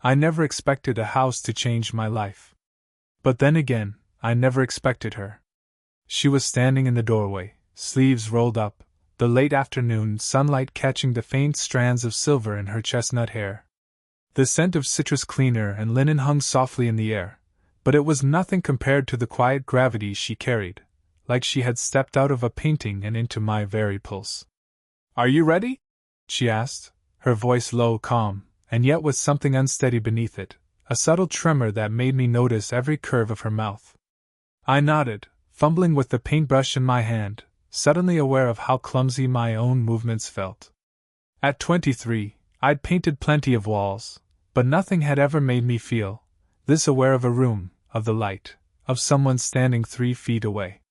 I never expected a house to change my life. But then again, I never expected her. She was standing in the doorway, sleeves rolled up, the late afternoon sunlight catching the faint strands of silver in her chestnut hair. The scent of citrus cleaner and linen hung softly in the air, but it was nothing compared to the quiet gravity she carried, like she had stepped out of a painting and into my very pulse. "Are you ready?" she asked, her voice low, calm, and yet with something unsteady beneath it, a subtle tremor that made me notice every curve of her mouth. I nodded, fumbling with the paintbrush in my hand, suddenly aware of how clumsy my own movements felt. At 23, I'd painted plenty of walls, but nothing had ever made me feel this aware of a room, of the light, of someone standing 3 feet away.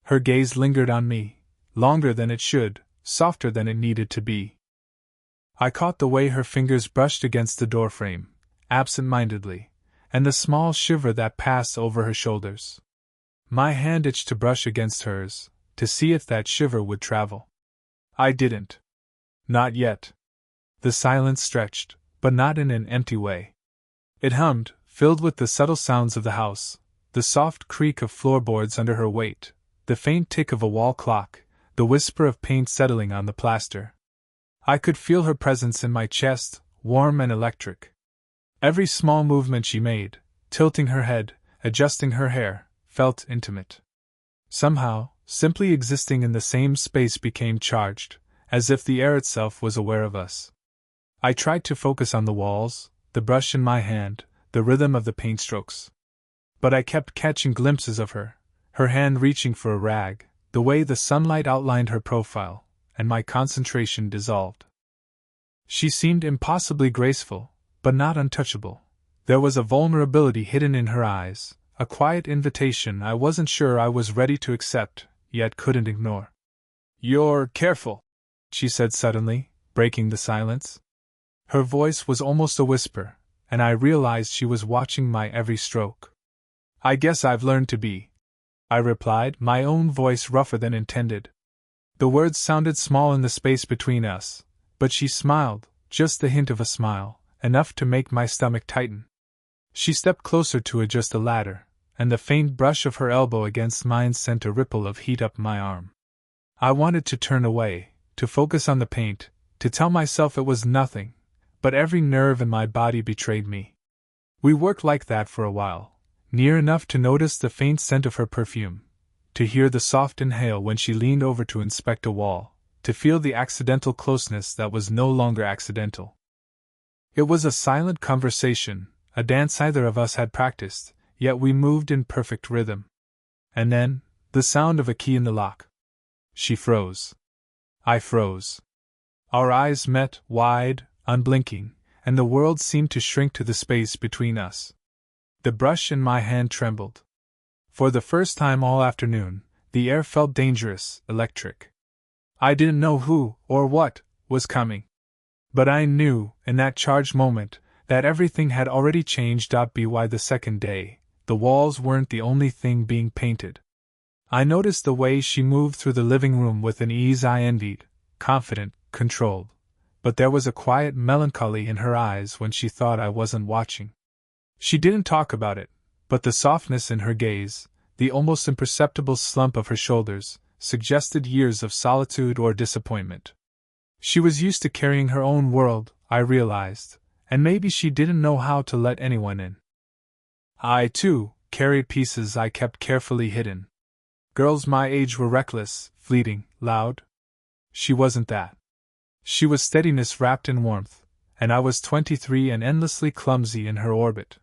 Her gaze lingered on me, longer than it should, softer than it needed to be. I caught the way her fingers brushed against the doorframe, absent-mindedly, and the small shiver that passed over her shoulders. My hand itched to brush against hers, to see if that shiver would travel. I didn't. Not yet. The silence stretched, but not in an empty way. It hummed, filled with the subtle sounds of the house, the soft creak of floorboards under her weight, the faint tick of a wall clock, the whisper of paint settling on the plaster. I could feel her presence in my chest, warm and electric. Every small movement she made, tilting her head, adjusting her hair, felt intimate. Somehow, simply existing in the same space became charged, as if the air itself was aware of us. I tried to focus on the walls, the brush in my hand, the rhythm of the paint strokes. But I kept catching glimpses of her, her hand reaching for a rag, the way the sunlight outlined her profile, and my concentration dissolved. She seemed impossibly graceful, but not untouchable. There was a vulnerability hidden in her eyes, a quiet invitation I wasn't sure I was ready to accept, yet couldn't ignore. "You're careful," she said suddenly, breaking the silence. Her voice was almost a whisper, and I realized she was watching my every stroke. "I guess I've learned to be," I replied, my own voice rougher than intended. The words sounded small in the space between us, but she smiled, just the hint of a smile, enough to make my stomach tighten. She stepped closer to adjust the ladder, and the faint brush of her elbow against mine sent a ripple of heat up my arm. I wanted to turn away, to focus on the paint, to tell myself it was nothing, but every nerve in my body betrayed me. We worked like that for a while, near enough to notice the faint scent of her perfume, to hear the soft inhale when she leaned over to inspect a wall, to feel the accidental closeness that was no longer accidental. It was a silent conversation, a dance neither of us had practiced, yet we moved in perfect rhythm. And then, the sound of a key in the lock. She froze. I froze. Our eyes met, wide, unblinking, and the world seemed to shrink to the space between us. The brush in my hand trembled. For the first time all afternoon, the air felt dangerous, electric. I didn't know who, or what, was coming. But I knew, in that charged moment, that everything had already changed. By the second day, the walls weren't the only thing being painted. I noticed the way she moved through the living room with an ease I envied, confident, controlled. But there was a quiet melancholy in her eyes when she thought I wasn't watching. She didn't talk about it, but the softness in her gaze, the almost imperceptible slump of her shoulders, suggested years of solitude or disappointment. She was used to carrying her own world, I realized, and maybe she didn't know how to let anyone in. I, too, carried pieces I kept carefully hidden. Girls my age were reckless, fleeting, loud. She wasn't that. She was steadiness wrapped in warmth, and I was 23 and endlessly clumsy in her orbit.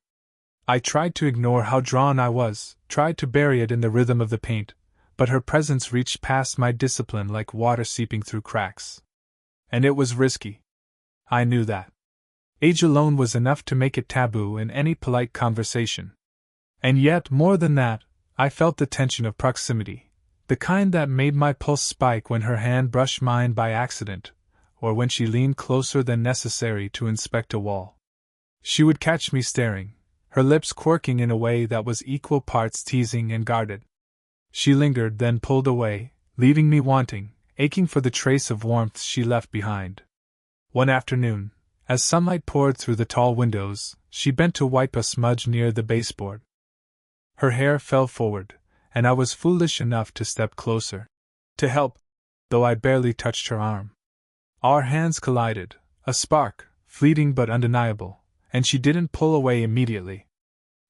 I tried to ignore how drawn I was, tried to bury it in the rhythm of the paint, but her presence reached past my discipline like water seeping through cracks. And it was risky. I knew that. Age alone was enough to make it taboo in any polite conversation. And yet, more than that, I felt the tension of proximity, the kind that made my pulse spike when her hand brushed mine by accident, or when she leaned closer than necessary to inspect a wall. She would catch me staring, her lips quirking in a way that was equal parts teasing and guarded. She lingered, then pulled away, leaving me wanting, aching for the trace of warmth she left behind. One afternoon, As sunlight poured through the tall windows, she bent to wipe a smudge near the baseboard. Her hair fell forward, and I was foolish enough to step closer to help, though I barely touched her arm. Our hands collided, a spark, fleeting but undeniable, and she didn't pull away immediately.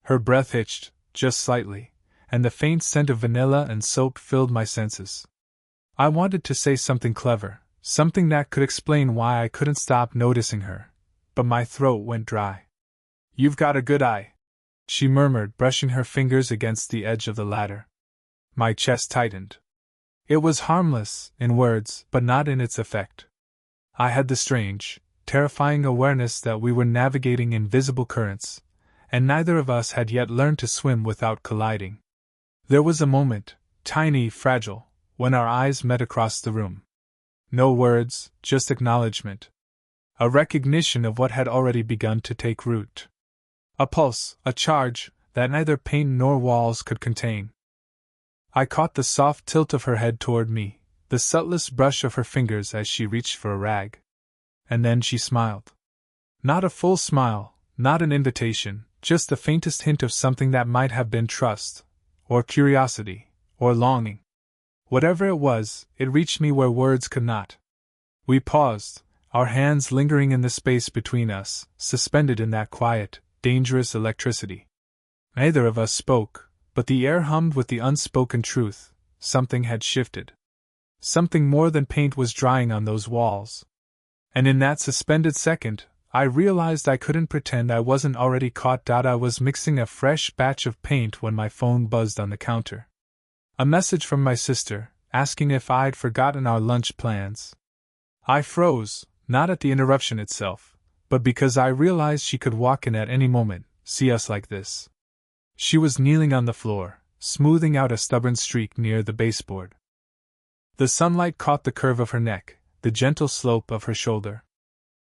Her breath hitched, just slightly, and the faint scent of vanilla and soap filled my senses. I wanted to say something clever, something that could explain why I couldn't stop noticing her, but my throat went dry. "You've got a good eye," she murmured, brushing her fingers against the edge of the ladder. My chest tightened. It was harmless, in words, but not in its effect. I had the strange, terrifying awareness that we were navigating invisible currents, and neither of us had yet learned to swim without colliding. There was a moment, tiny, fragile, when our eyes met across the room. No words, just acknowledgement. A recognition of what had already begun to take root. A pulse, a charge, that neither paint nor walls could contain. I caught the soft tilt of her head toward me, the subtlest brush of her fingers as she reached for a rag. And then she smiled. Not a full smile, not an invitation, just the faintest hint of something that might have been trust, or curiosity, or longing. Whatever it was, it reached me where words could not. We paused, our hands lingering in the space between us, suspended in that quiet, dangerous electricity. Neither of us spoke, but the air hummed with the unspoken truth. Something had shifted. Something more than paint was drying on those walls. And in that suspended second, I realized I couldn't pretend I wasn't already caught. I was mixing a fresh batch of paint when my phone buzzed on the counter. A message from my sister, asking if I'd forgotten our lunch plans. I froze, not at the interruption itself, but because I realized she could walk in at any moment, see us like this. She was kneeling on the floor, smoothing out a stubborn streak near the baseboard. The sunlight caught the curve of her neck, the gentle slope of her shoulder.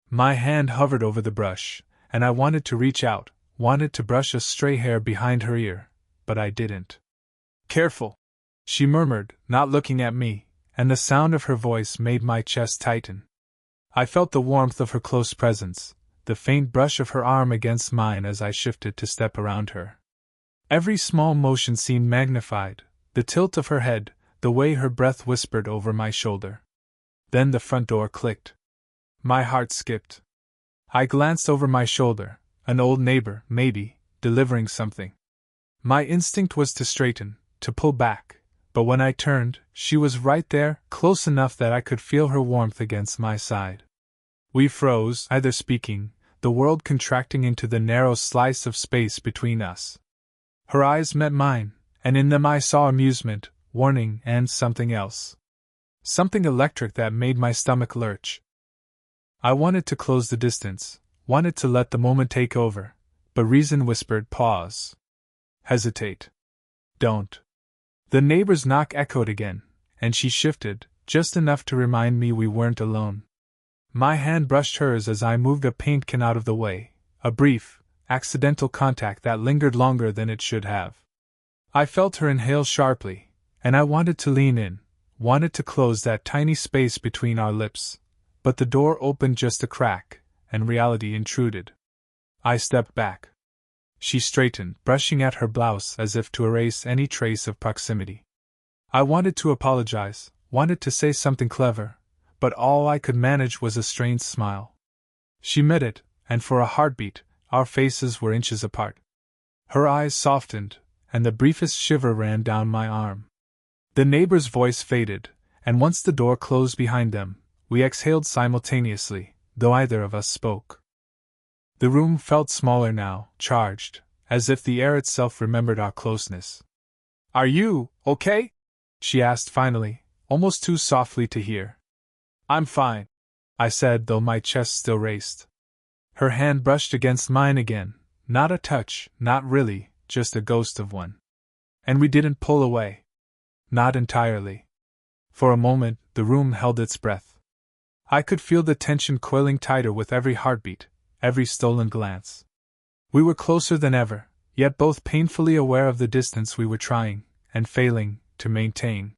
My hand hovered over the brush, and I wanted to reach out, wanted to brush a stray hair behind her ear, but I didn't. "Careful," she murmured, not looking at me, and the sound of her voice made my chest tighten. I felt the warmth of her close presence, the faint brush of her arm against mine as I shifted to step around her. Every small motion seemed magnified, the tilt of her head, the way her breath whispered over my shoulder. Then the front door clicked. My heart skipped. I glanced over my shoulder, an old neighbor, maybe, delivering something. My instinct was to straighten, to pull back, but when I turned, she was right there, close enough that I could feel her warmth against my side. We froze, either speaking, the world contracting into the narrow slice of space between us. Her eyes met mine, and in them I saw amusement, warning, and something else. Something electric that made my stomach lurch. I wanted to close the distance, wanted to let the moment take over, but reason whispered pause. Hesitate. Don't. The neighbor's knock echoed again, and she shifted, just enough to remind me we weren't alone. My hand brushed hers as I moved a paint can out of the way, a brief, accidental contact that lingered longer than it should have. I felt her inhale sharply, and I wanted to lean in, wanted to close that tiny space between our lips, but the door opened just a crack, and reality intruded. I stepped back. She straightened, brushing at her blouse as if to erase any trace of proximity. I wanted to apologize, wanted to say something clever, but all I could manage was a strained smile. She met it, and for a heartbeat, our faces were inches apart. Her eyes softened, and the briefest shiver ran down my arm. The neighbor's voice faded, and once the door closed behind them, we exhaled simultaneously, though either of us spoke. The room felt smaller now, charged, as if the air itself remembered our closeness. "Are you okay?" she asked finally, almost too softly to hear. "I'm fine," I said, though my chest still raced. Her hand brushed against mine again, not a touch, not really, just a ghost of one. And we didn't pull away. Not entirely. For a moment, the room held its breath. I could feel the tension coiling tighter with every heartbeat, every stolen glance. We were closer than ever, yet both painfully aware of the distance we were trying, and failing, to maintain.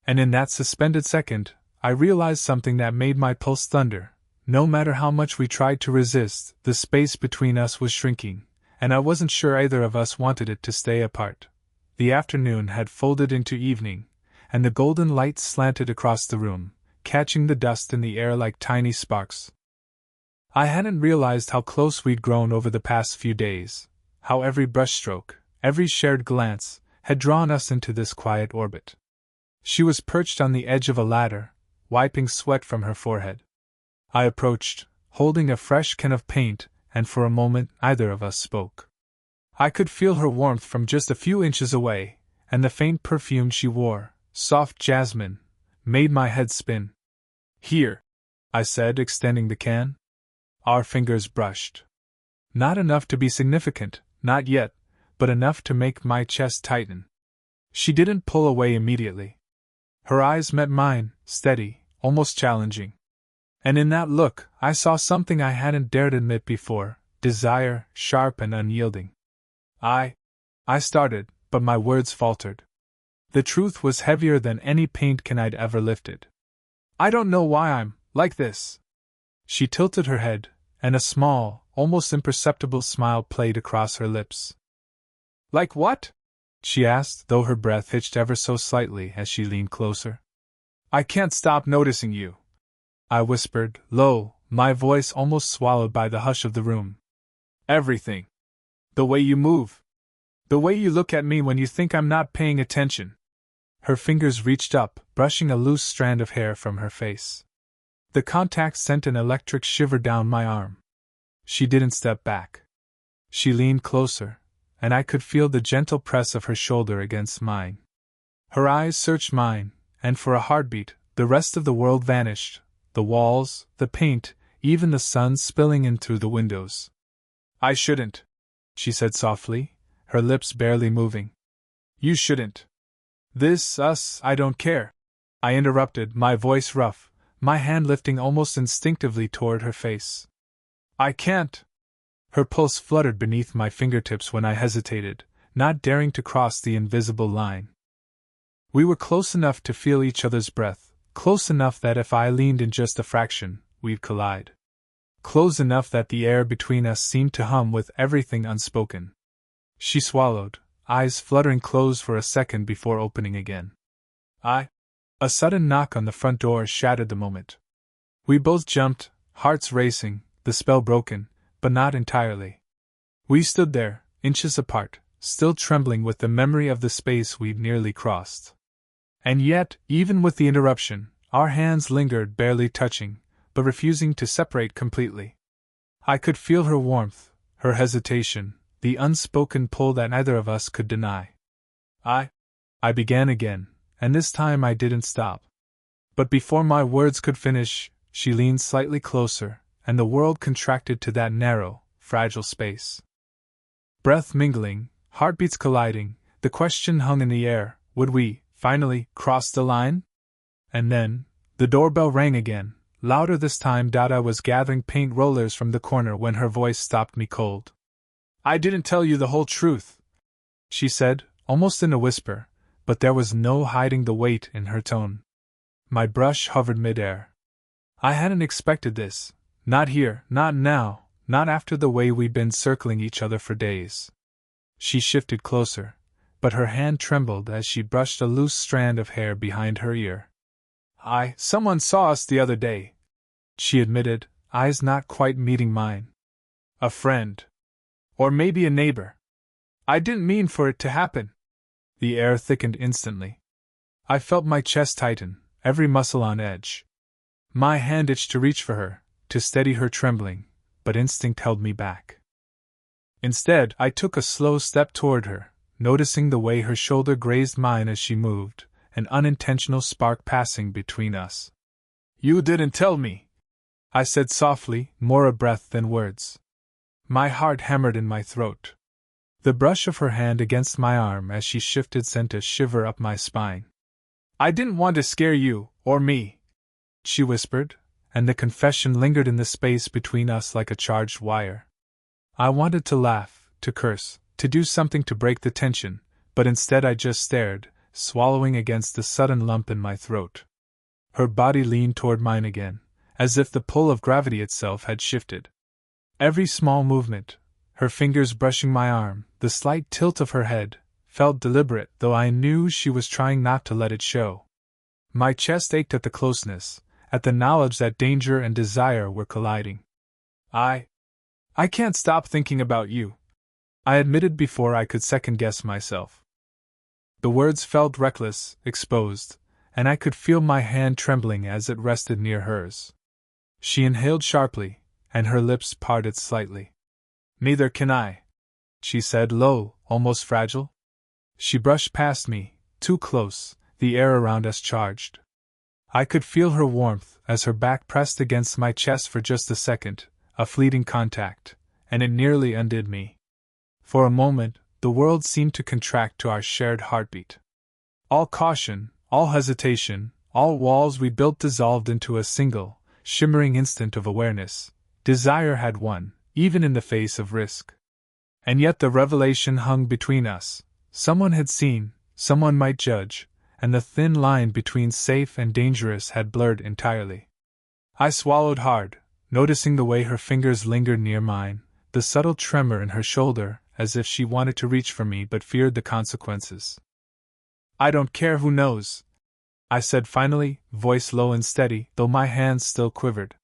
And in that suspended second, I realized something that made my pulse thunder. No matter how much we tried to resist, the space between us was shrinking, and I wasn't sure either of us wanted it to stay apart. The afternoon had folded into evening, and the golden light slanted across the room, catching the dust in the air like tiny sparks. I hadn't realized how close we'd grown over the past few days, how every brushstroke, every shared glance, had drawn us into this quiet orbit. She was perched on the edge of a ladder, wiping sweat from her forehead. I approached, holding a fresh can of paint, and for a moment neither of us spoke. I could feel her warmth from just a few inches away, and the faint perfume she wore, soft jasmine, made my head spin. "Here," I said, extending the can. Our fingers brushed. Not enough to be significant, not yet, but enough to make my chest tighten. She didn't pull away immediately. Her eyes met mine, steady, almost challenging. And in that look, I saw something I hadn't dared admit before, desire, sharp and unyielding. I started, but my words faltered. The truth was heavier than any paint can I'd ever lifted. "I don't know why I'm like this." She tilted her head, and a small, almost imperceptible smile played across her lips. "Like what?" she asked, though her breath hitched ever so slightly as she leaned closer. "I can't stop noticing you," I whispered, low, my voice almost swallowed by the hush of the room. "Everything. The way you move. The way you look at me when you think I'm not paying attention." Her fingers reached up, brushing a loose strand of hair from her face. The contact sent an electric shiver down my arm. She didn't step back. She leaned closer, and I could feel the gentle press of her shoulder against mine. Her eyes searched mine, and for a heartbeat, the rest of the world vanished, the walls, the paint, even the sun spilling in through the windows. "I shouldn't," she said softly, her lips barely moving. "You shouldn't. I don't care," I interrupted, my voice rough, my hand lifting almost instinctively toward her face. "I can't." Her pulse fluttered beneath my fingertips when I hesitated, not daring to cross the invisible line. We were close enough to feel each other's breath, close enough that if I leaned in just a fraction, we'd collide. Close enough that the air between us seemed to hum with everything unspoken. She swallowed, eyes fluttering closed for a second before opening again. A sudden knock on the front door shattered the moment. We both jumped, hearts racing, the spell broken, but not entirely. We stood there, inches apart, still trembling with the memory of the space we'd nearly crossed. And yet, even with the interruption, our hands lingered, barely touching, but refusing to separate completely. I could feel her warmth, her hesitation, the unspoken pull that neither of us could deny. I began again, and this time I didn't stop. But before my words could finish, she leaned slightly closer, and the world contracted to that narrow, fragile space. Breath mingling, heartbeats colliding, the question hung in the air, would we, finally, cross the line? And then, the doorbell rang again, louder this time. I was gathering paint rollers from the corner when her voice stopped me cold. "I didn't tell you the whole truth," she said, almost in a whisper, but there was no hiding the weight in her tone. My brush hovered midair. I hadn't expected this. Not here, not now, not after the way we'd been circling each other for days. She shifted closer, but her hand trembled as she brushed a loose strand of hair behind her ear. Someone saw us the other day," she admitted, eyes not quite meeting mine. "A friend. Or maybe a neighbor. I didn't mean for it to happen." The air thickened instantly. I felt my chest tighten, every muscle on edge. My hand itched to reach for her, to steady her trembling, but instinct held me back. Instead, I took a slow step toward her, noticing the way her shoulder grazed mine as she moved, an unintentional spark passing between us. "You didn't tell me," I said softly, more a breath than words. My heart hammered in my throat. The brush of her hand against my arm as she shifted sent a shiver up my spine. "I didn't want to scare you, or me," she whispered, and the confession lingered in the space between us like a charged wire. I wanted to laugh, to curse, to do something to break the tension, but instead I just stared, swallowing against the sudden lump in my throat. Her body leaned toward mine again, as if the pull of gravity itself had shifted. Every small movement, her fingers brushing my arm, the slight tilt of her head, felt deliberate, though I knew she was trying not to let it show. My chest ached at the closeness, at the knowledge that danger and desire were colliding. I can't stop thinking about you," I admitted before I could second-guess myself. The words felt reckless, exposed, and I could feel my hand trembling as it rested near hers. She inhaled sharply, and her lips parted slightly. "Neither can I," she said, low, almost fragile. She brushed past me, too close, the air around us charged. I could feel her warmth as her back pressed against my chest for just a second, a fleeting contact, and it nearly undid me. For a moment, the world seemed to contract to our shared heartbeat. All caution, all hesitation, all walls we built dissolved into a single, shimmering instant of awareness. Desire had won, even in the face of risk. And yet the revelation hung between us. Someone had seen, someone might judge, and the thin line between safe and dangerous had blurred entirely. I swallowed hard, noticing the way her fingers lingered near mine, the subtle tremor in her shoulder, as if she wanted to reach for me but feared the consequences. "I don't care who knows," I said finally, voice low and steady, though my hands still quivered.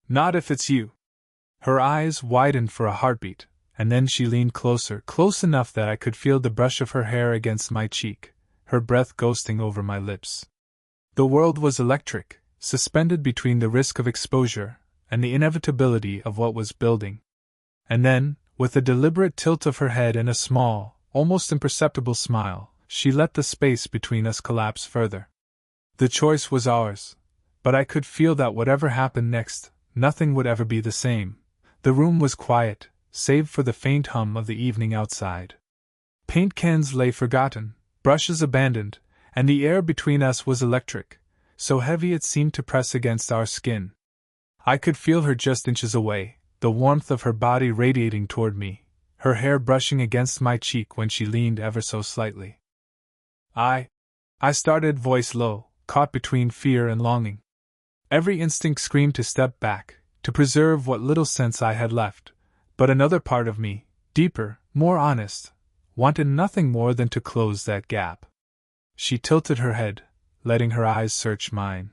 "Not if it's you." Her eyes widened for a heartbeat, and then she leaned closer, close enough that I could feel the brush of her hair against my cheek, her breath ghosting over my lips. The world was electric, suspended between the risk of exposure and the inevitability of what was building. And then, with a deliberate tilt of her head and a small, almost imperceptible smile, she let the space between us collapse further. The choice was ours, but I could feel that whatever happened next, nothing would ever be the same. The room was quiet, save for the faint hum of the evening outside. Paint cans lay forgotten, brushes abandoned, and the air between us was electric, so heavy it seemed to press against our skin. I could feel her just inches away, the warmth of her body radiating toward me, her hair brushing against my cheek when she leaned ever so slightly. I started, voice low, caught between fear and longing. Every instinct screamed to step back, to preserve what little sense I had left, but another part of me, deeper, more honest, wanted nothing more than to close that gap. She tilted her head, letting her eyes search mine.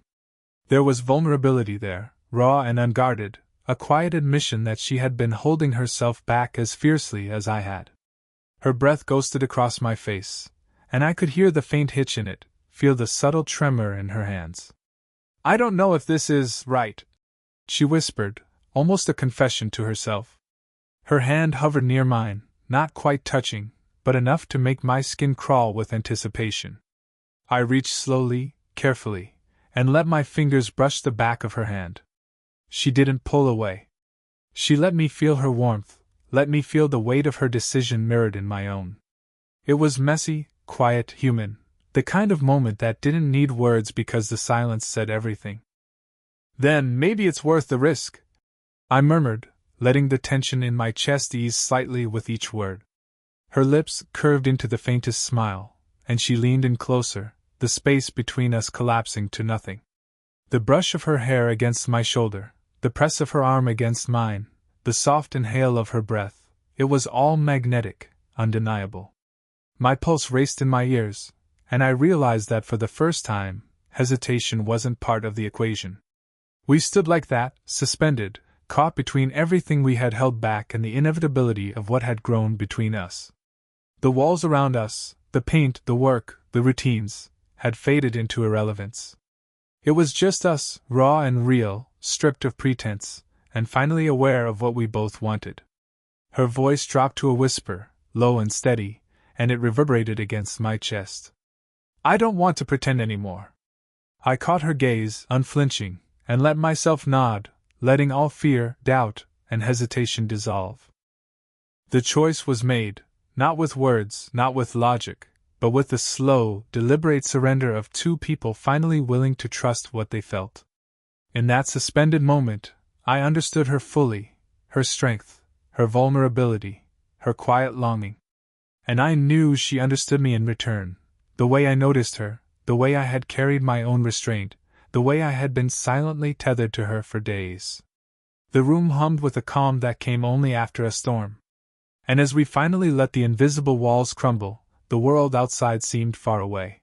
There was vulnerability there, raw and unguarded, a quiet admission that she had been holding herself back as fiercely as I had. Her breath ghosted across my face, and I could hear the faint hitch in it, feel the subtle tremor in her hands. "I don't know if this is right," she whispered, almost a confession to herself. Her hand hovered near mine, not quite touching, but enough to make my skin crawl with anticipation. I reached slowly, carefully, and let my fingers brush the back of her hand. She didn't pull away. She let me feel her warmth, let me feel the weight of her decision mirrored in my own. It was messy, quiet, human, the kind of moment that didn't need words because the silence said everything. "Then maybe it's worth the risk," I murmured, letting the tension in my chest ease slightly with each word. Her lips curved into the faintest smile, and she leaned in closer, the space between us collapsing to nothing. The brush of her hair against my shoulder, the press of her arm against mine, the soft inhale of her breath, it was all magnetic, undeniable. My pulse raced in my ears, and I realized that for the first time, hesitation wasn't part of the equation. We stood like that, suspended, caught between everything we had held back and the inevitability of what had grown between us. The walls around us, the paint, the work, the routines, had faded into irrelevance. It was just us, raw and real, stripped of pretense, and finally aware of what we both wanted. Her voice dropped to a whisper, low and steady, and it reverberated against my chest. "I don't want to pretend anymore." I caught her gaze, unflinching, and let myself nod, letting all fear, doubt, and hesitation dissolve. The choice was made, not with words, not with logic, but with the slow, deliberate surrender of two people finally willing to trust what they felt. In that suspended moment, I understood her fully, her strength, her vulnerability, her quiet longing. And I knew she understood me in return, the way I noticed her, the way I had carried my own restraint, the way I had been silently tethered to her for days. The room hummed with a calm that came only after a storm. And as we finally let the invisible walls crumble, the world outside seemed far away.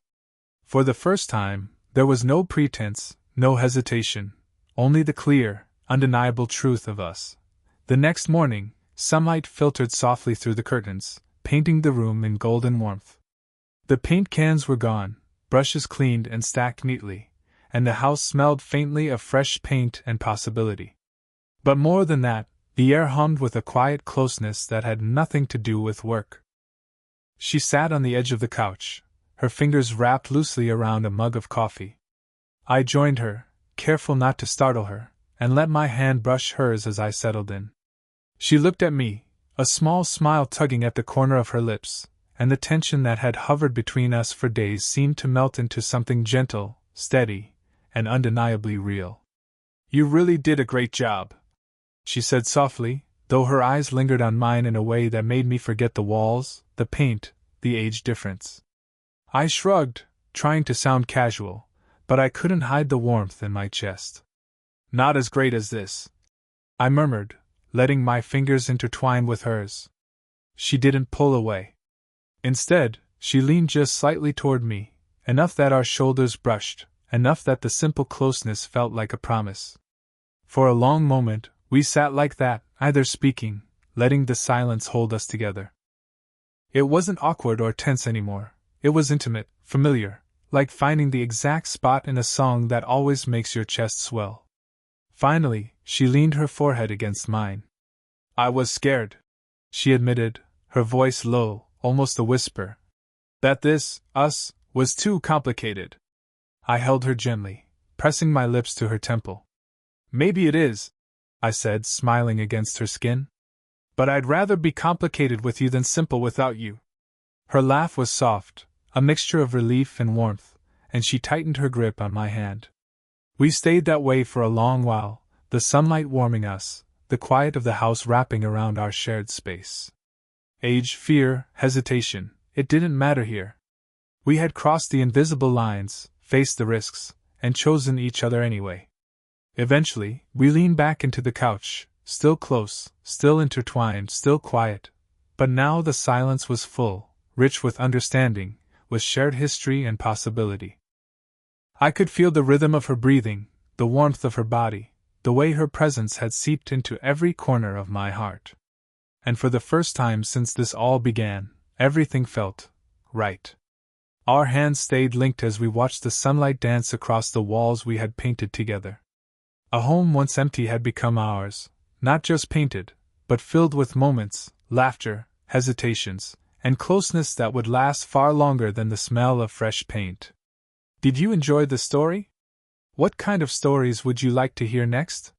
For the first time, there was no pretense, no hesitation, only the clear, undeniable truth of us. The next morning, sunlight filtered softly through the curtains, painting the room in golden warmth. The paint cans were gone, brushes cleaned and stacked neatly, and the house smelled faintly of fresh paint and possibility. But more than that, the air hummed with a quiet closeness that had nothing to do with work. She sat on the edge of the couch, her fingers wrapped loosely around a mug of coffee. I joined her, careful not to startle her, and let my hand brush hers as I settled in. She looked at me, a small smile tugging at the corner of her lips, and the tension that had hovered between us for days seemed to melt into something gentle, steady, and undeniably real. "You really did a great job," she said softly, though her eyes lingered on mine in a way that made me forget the walls, the paint, the age difference. I shrugged, trying to sound casual, but I couldn't hide the warmth in my chest. "Not as great as this," I murmured, letting my fingers intertwine with hers. She didn't pull away. Instead, she leaned just slightly toward me, enough that our shoulders brushed, enough that the simple closeness felt like a promise. For a long moment, we sat like that, neither speaking, letting the silence hold us together. It wasn't awkward or tense anymore. It was intimate, familiar, like finding the exact spot in a song that always makes your chest swell. Finally, she leaned her forehead against mine. "I was scared," she admitted, her voice low, almost a whisper. "That us, was too complicated." I held her gently, pressing my lips to her temple. "Maybe it is," I said, smiling against her skin. "But I'd rather be complicated with you than simple without you." Her laugh was soft, a mixture of relief and warmth, and she tightened her grip on my hand. We stayed that way for a long while, the sunlight warming us, the quiet of the house wrapping around our shared space. Age, fear, hesitation, it didn't matter here. We had crossed the invisible lines, faced the risks, and chosen each other anyway. Eventually, we leaned back into the couch, still close, still intertwined, still quiet, but now the silence was full, rich with understanding, with shared history and possibility. I could feel the rhythm of her breathing, the warmth of her body, the way her presence had seeped into every corner of my heart. And for the first time since this all began, everything felt right. Our hands stayed linked as we watched the sunlight dance across the walls we had painted together. A home once empty had become ours, not just painted, but filled with moments, laughter, hesitations, and closeness that would last far longer than the smell of fresh paint. Did you enjoy the story? What kind of stories would you like to hear next?